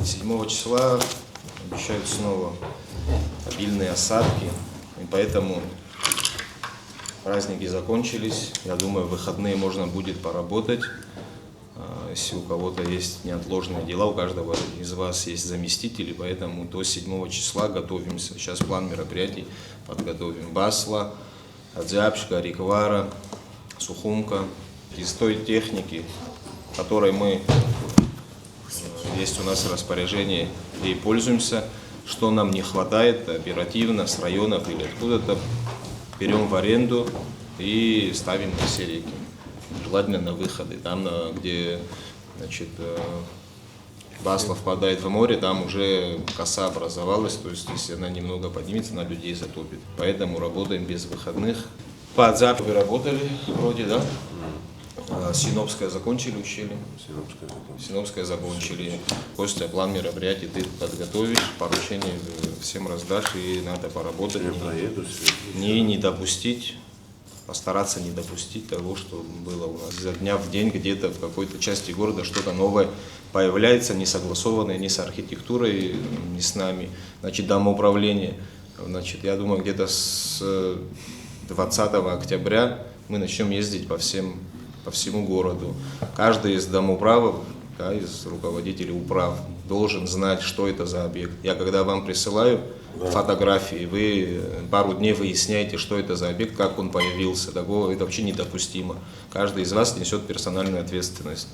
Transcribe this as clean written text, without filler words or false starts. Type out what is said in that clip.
7 числа обещают снова обильные осадки, и поэтому праздники закончились. Я думаю, в выходные можно будет поработать. Если у кого-то есть неотложные дела, у каждого из вас есть заместители, поэтому до 7 числа готовимся. Сейчас план мероприятий подготовим. Басла, Адзябшка, Риквара, Сухумка. Из той техники, которой мы есть у нас распоряжение, и пользуемся, что нам не хватает оперативно с районов или откуда-то, берем в аренду и ставим на все реки. Желательно на выходы, там, где, значит, Басла впадает в море, там уже коса образовалась, то есть если она немного поднимется, она людей затопит. Поэтому работаем без выходных. По Адзябу вы работали вроде, да? Синопское закончили ущелье? Синопское закончили. Костя, план мероприятий ты подготовишь, поручение всем раздашь, и надо поработать. Не допустить, постараться не допустить того, что было у нас. Изо дня в день где-то в какой-то части города что-то новое появляется, не согласованное ни с архитектурой, ни с нами. Значит, домоуправление. Значит, я думаю, где-то с 20 октября мы начнем ездить по всему городу. Каждый из домоуправов, да, из руководителей управ должен знать, что это за объект. Я когда вам присылаю фотографии, вы пару дней выясняете, что это за объект, как он появился. Такого это вообще недопустимо. Каждый из вас несет персональную ответственность.